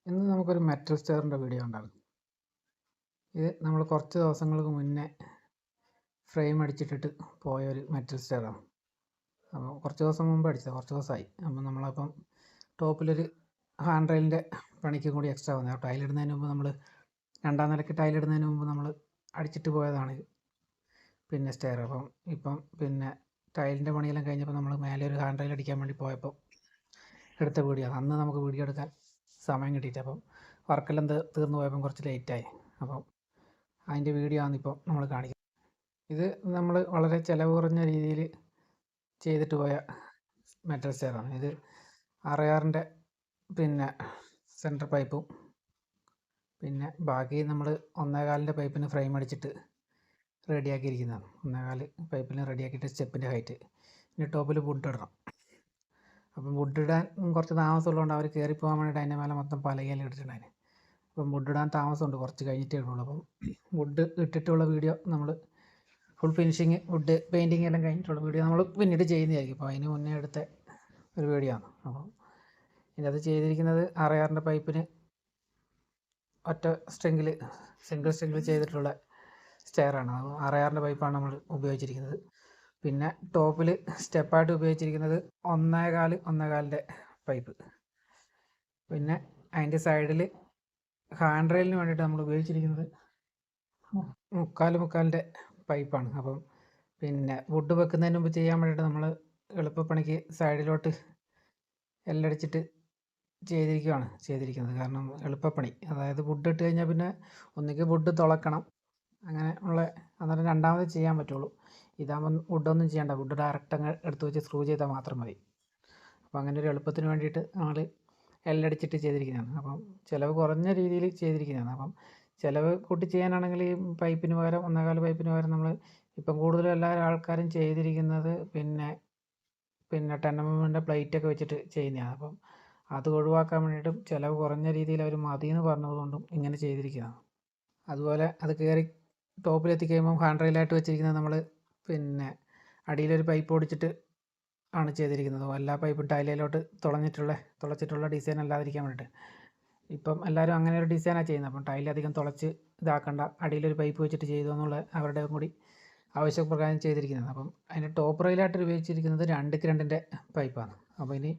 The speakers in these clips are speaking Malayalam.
ഇന്ന് നമുക്കൊരു മെറ്റൽ സ്റ്റെയറിൻ്റെ വീഡിയോ ഉണ്ടാകും. ഇത് നമ്മൾ കുറച്ച് ദിവസങ്ങൾക്ക് മുന്നേ ഫ്രെയിം അടിച്ചിട്ടിട്ട് പോയൊരു മെറ്റൽ സ്റ്റെയറാണ്. അപ്പോൾ കുറച്ച് ദിവസം മുമ്പ് അടിച്ചത്, കുറച്ച് ദിവസമായി. അപ്പോൾ നമ്മളപ്പം ടോപ്പിലൊരു ഹാൻഡ് റെയിലിൻ്റെ പണിക്ക് കൂടി എക്സ്ട്രാ വന്നത്. ടൈലിടുന്നതിന് മുമ്പ് നമ്മൾ രണ്ടാം നിലയ്ക്ക് ടൈലിടുന്നതിന് മുമ്പ് നമ്മൾ അടിച്ചിട്ട് പോയതാണ് പിന്നെ സ്റ്റെയർ. ഇപ്പം പിന്നെ ടൈലിൻ്റെ പണിയെല്ലാം കഴിഞ്ഞപ്പോൾ നമ്മൾ മേലെ ഒരു ഹാൻഡ് റെയിൽ അടിക്കാൻ വേണ്ടി പോയപ്പോൾ എടുത്ത വീഡിയോ. അന്ന് നമുക്ക് വീഡിയോ എടുക്കാൻ സമയം കിട്ടിയിട്ട് അപ്പം വർക്കെല്ലാം തീർന്നു പോയപ്പം കുറച്ച് ലേറ്റായി. അപ്പം അതിൻ്റെ വീഡിയോ ആണിപ്പോൾ നമ്മൾ കാണിക്കുന്നത്. ഇത് നമ്മൾ വളരെ ചിലവ് കുറഞ്ഞ രീതിയിൽ ചെയ്തിട്ട് പോയ മെറ്റൽ സ്റ്റെയറാണ്. ഇത് 6/6 പിന്നെ സെൻറ്റർ പൈപ്പും പിന്നെ ബാക്കി നമ്മൾ 1.25 പൈപ്പിന് ഫ്രെയിം അടിച്ചിട്ട് റെഡിയാക്കിയിരിക്കുന്നതാണ്. 1.25 പൈപ്പിന് റെഡിയാക്കിയിട്ട് സ്റ്റെപ്പിൻ്റെ ഹൈറ്റ്. ഇനി ടോപ്പിൽ വുഡ് ഇടണം. അപ്പം വുഡ് ഇടാൻ കുറച്ച് താമസമുള്ളതുകൊണ്ട് അവർ കയറി പോകാൻ വേണ്ടിയിട്ട് അതിൻ്റെ മേലെ മൊത്തം പലകയെല്ലാം ഇട്ടിട്ടുണ്ടായിരുന്നു. അപ്പം വുഡ് ഇടാൻ താമസമുണ്ട്, കുറച്ച് കഴിഞ്ഞിട്ടേ ഉള്ളൂ. അപ്പം വുഡ് ഇട്ടിട്ടുള്ള വീഡിയോ നമ്മൾ ഫുൾ ഫിനിഷിങ് വുഡ് പെയിൻറ്റിങ് എല്ലാം കഴിഞ്ഞിട്ടുള്ള വീഡിയോ നമ്മൾ പിന്നീട് ചെയ്യുന്നതായിരിക്കും. അപ്പോൾ അതിന് മുന്നേ എടുത്ത ഒരു വീഡിയോ ആണ്. അപ്പം ഇതിനകത്ത് ചെയ്തിരിക്കുന്നത് 6/6 പൈപ്പിന് ഒറ്റ സ്ട്രിങ്ങിൽ സിംഗിൾ സ്ട്രിങ്ങിൽ ചെയ്തിട്ടുള്ള സ്റ്റെയറാണ്. 6/6 പൈപ്പാണ് നമ്മൾ ഉപയോഗിച്ചിരിക്കുന്നത്. പിന്നെ ടോപ്പിൽ സ്റ്റെപ്പായിട്ട് ഉപയോഗിച്ചിരിക്കുന്നത് 1.25 പൈപ്പ്. പിന്നെ അതിൻ്റെ സൈഡിൽ ഹാൻഡ് റെയിലിന് വേണ്ടിയിട്ട് നമ്മൾ ഉപയോഗിച്ചിരിക്കുന്നത് 3/4 പൈപ്പാണ്. അപ്പം പിന്നെ വുഡ് വെക്കുന്നതിന് മുമ്പ് ചെയ്യാൻ വേണ്ടിയിട്ട് നമ്മൾ എളുപ്പപ്പണിക്ക് സൈഡിലോട്ട് എല്ലടിച്ചിട്ട് ചെയ്തിരിക്കുന്നത്. കാരണം എളുപ്പപ്പണി, അതായത് വുഡ് ഇട്ട് കഴിഞ്ഞാൽ പിന്നെ ഒന്നുകിൽ വുഡ് തുളക്കണം, അങ്ങനെ ഉള്ള അന്നേരം രണ്ടാമത് ചെയ്യാൻ പറ്റുള്ളൂ. ഇതാകുമ്പോൾ വുഡൊന്നും ചെയ്യേണ്ട, വുഡ് ഡയറക്റ്റ് അങ്ങ് എടുത്ത് വെച്ച് സ്ക്രൂ ചെയ്താൽ മാത്രം മതി. അപ്പോൾ അങ്ങനെ ഒരു എളുപ്പത്തിന് വേണ്ടിയിട്ട് നമ്മൾ എല്ലടിച്ചിട്ട് ചെയ്തിരിക്കുന്നതാണ്. അപ്പം ചിലവ് കുറഞ്ഞ രീതിയിൽ ചെയ്തിരിക്കുന്നതാണ്. അപ്പം ചിലവ് കൂട്ടി ചെയ്യാനാണെങ്കിൽ ഈ പൈപ്പിന് പകരം 1.25 പൈപ്പിന് പകരം നമ്മൾ ഇപ്പം കൂടുതലും എല്ലാ ആൾക്കാരും ചെയ്തിരിക്കുന്നത് പിന്നെ 10mm പ്ലേറ്റൊക്കെ വെച്ചിട്ട് ചെയ്യുന്നതാണ്. അപ്പം അത് ഒഴിവാക്കാൻ വേണ്ടിയിട്ടും ചിലവ് കുറഞ്ഞ രീതിയിൽ അവർ മതിയെന്ന് പറഞ്ഞതുകൊണ്ടും ഇങ്ങനെ ചെയ്തിരിക്കുന്നതാണ്. അതുപോലെ അത് കയറി ടോപ്പിലെത്തി കഴിയുമ്പം ഹാൻഡ് റെയിലായിട്ട് വെച്ചിരിക്കുന്നത് നമ്മൾ പിന്നെ അടിയിലൊരു പൈപ്പ് ഓടിച്ചിട്ട് ആണ് ചെയ്തിരിക്കുന്നത്. എല്ലാ പൈപ്പും ടൈലിലോട്ട് തുളച്ചിട്ടുള്ള ഡിസൈൻ അല്ലാതിരിക്കാൻ വേണ്ടിയിട്ട്. ഇപ്പം എല്ലാവരും അങ്ങനെ ഒരു ഡിസൈനാണ് ചെയ്യുന്നത്. അപ്പം ടൈലധികം തുളച്ച് ഇതാക്കണ്ട, അടിയിലൊരു പൈപ്പ് വെച്ചിട്ട് ചെയ്തു എന്നുള്ള അവരുടെ കൂടി ആവശ്യപ്രകാരം ചെയ്തിരിക്കുന്നത്. അപ്പം അതിൻ്റെ ടോപ്പ് റെയിലായിട്ട് ഉപയോഗിച്ചിരിക്കുന്നത് 2x2 പൈപ്പാണ്. അപ്പോൾ ഇനി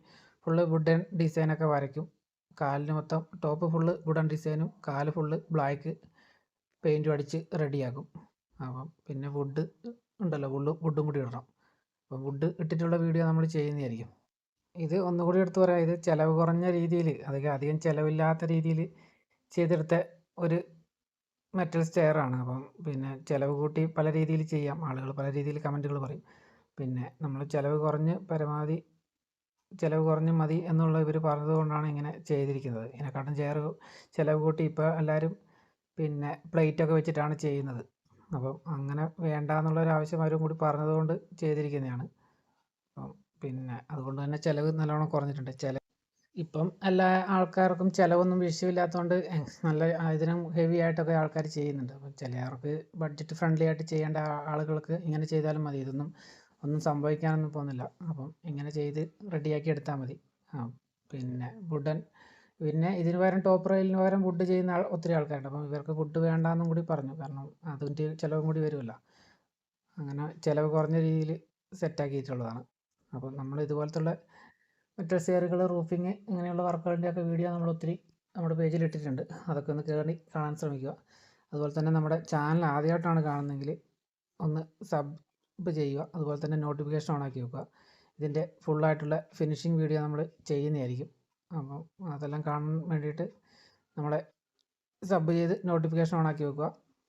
ഫുള്ള് വുഡൻ ഡിസൈനൊക്കെ വരയ്ക്കും. കാലിന് മൊത്തം ടോപ്പ് ഫുള്ള് വുഡൻ ഡിസൈനും കാല് ഫുള്ള് ബ്ലാക്ക് പെയിൻറ്റും അടിച്ച് റെഡിയാക്കും. അപ്പം പിന്നെ വുഡ് ഉണ്ടല്ലോ, വുഡും കൂടി ഇടണം. അപ്പം വുഡ് ഇട്ടിട്ടുള്ള വീഡിയോ നമ്മൾ ചെയ്യുന്നതായിരിക്കും. ഇത് ഒന്നുകൂടി എടുത്ത് പറയാം, ഇത് ചിലവ് കുറഞ്ഞ രീതിയിൽ, അധികം ചിലവില്ലാത്ത രീതിയിൽ ചെയ്തെടുത്ത ഒരു മെറ്റൽ സ്റ്റെയറാണ്. അപ്പം പിന്നെ ചിലവ് കൂട്ടി പല രീതിയിൽ ചെയ്യാം, ആളുകൾ പല രീതിയിൽ കമൻറ്റുകൾ പറയും. പിന്നെ നമ്മൾ ചിലവ് കുറഞ്ഞ് മതി എന്നുള്ള ഇവർ പറഞ്ഞതുകൊണ്ടാണ് ഇങ്ങനെ ചെയ്തിരിക്കുന്നത്. ഇതിനെക്കാട്ടും ചിലവ് കൂട്ടി ഇപ്പോൾ എല്ലാവരും പിന്നെ പ്ലേറ്റൊക്കെ വെച്ചിട്ടാണ് ചെയ്യുന്നത്. അപ്പം അങ്ങനെ വേണ്ട എന്നുള്ളൊരു ആവശ്യം അവരും കൂടി പറഞ്ഞതുകൊണ്ട് ചെയ്തിരിക്കുന്നതാണ്. അപ്പം പിന്നെ അതുകൊണ്ട് തന്നെ ചിലവ് നല്ലോണം കുറഞ്ഞിട്ടുണ്ട്. ഇപ്പം എല്ലാ ആൾക്കാർക്കും ചിലവൊന്നും വിഷയമില്ലാത്തതുകൊണ്ട് നല്ല ഇതിനും ഹെവി ആയിട്ടൊക്കെ ആൾക്കാർ ചെയ്യുന്നുണ്ട്. അപ്പം ചിലർക്ക് ബഡ്ജറ്റ് ഫ്രണ്ട്ലി ആയിട്ട് ചെയ്യേണ്ട ആളുകൾക്ക് ഇങ്ങനെ ചെയ്താലും മതി. ഒന്നും സംഭവിക്കാനൊന്നും പോകുന്നില്ല. അപ്പം ഇങ്ങനെ ചെയ്ത് റെഡിയാക്കി എടുത്താൽ മതി. പിന്നെ ഇതിന് പകരം ടോപ്പ് റെയിലിന് പകരം വുഡ് ചെയ്യുന്ന ഒത്തിരി ആൾക്കാരുണ്ട്. അപ്പം ഇവർക്ക് വുഡ് വേണ്ടാന്നും കൂടി പറഞ്ഞു, കാരണം അതിൻ്റെ ചിലവും കൂടി വരുമല്ലോ. അങ്ങനെ ചിലവ് കുറഞ്ഞ രീതിയിൽ സെറ്റാക്കിയിട്ടുള്ളതാണ്. അപ്പം നമ്മൾ ഇതുപോലത്തുള്ള മെറ്റൽ സ്റ്റെയറുകൾ, റൂഫിങ്, ഇങ്ങനെയുള്ള വർക്കുകളുടെയൊക്കെ വീഡിയോ നമ്മൾ ഒത്തിരി നമ്മുടെ പേജിൽ ഇട്ടിട്ടുണ്ട്. അതൊക്കെ ഒന്ന് കയറി കാണാൻ ശ്രമിക്കുക. അതുപോലെ തന്നെ നമ്മുടെ ചാനൽ ആദ്യമായിട്ടാണ് കാണുന്നതെങ്കിൽ ഒന്ന് സബ് ചെയ്യുക. അതുപോലെ തന്നെ നോട്ടിഫിക്കേഷൻ ഓണാക്കി വെക്കുക. ഇതിൻ്റെ ഫുള്ളായിട്ടുള്ള ഫിനിഷിങ് വീഡിയോ നമ്മൾ ചെയ്യുന്നതായിരിക്കും. അപ്പോൾ അതെല്ലാം കാണാൻ വേണ്ടിയിട്ട് നമ്മളെ സബ് ചെയ്ത് നോട്ടിഫിക്കേഷൻ ഓണാക്കി വെക്കുക.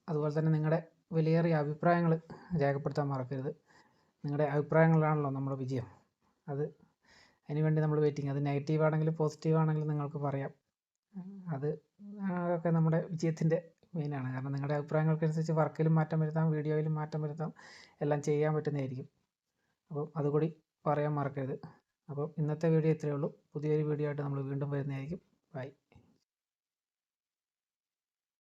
അതുപോലെ തന്നെ നിങ്ങളുടെ വിലയേറിയ അഭിപ്രായങ്ങൾ രേഖപ്പെടുത്താൻ മറക്കരുത്. നിങ്ങളുടെ അഭിപ്രായങ്ങളാണല്ലോ നമ്മുടെ വിജയം. അതിനുവേണ്ടി നമ്മൾ വെയിറ്റിംഗ്. അത് നെഗറ്റീവ് ആണെങ്കിലും പോസിറ്റീവ് ആണെങ്കിലും നിങ്ങൾക്ക് പറയാം. അതൊക്കെ നമ്മുടെ വിജയത്തിൻ്റെ മെയിനാണ്. കാരണം നിങ്ങളുടെ അഭിപ്രായങ്ങൾക്കനുസരിച്ച് വർക്കിലും മാറ്റം വരുത്താം, വീഡിയോയിലും മാറ്റം വരുത്താം, എല്ലാം ചെയ്യാൻ പറ്റുന്നതായിരിക്കും. അപ്പം അതുകൂടി പറയാൻ മറക്കരുത്. അപ്പം ഇന്നത്തെ വീഡിയോ ഇത്രയേ ഉള്ളൂ. പുതിയൊരു വീഡിയോ ആയിട്ട് നമ്മൾ വീണ്ടും വരുന്നതായിരിക്കും. ബൈ.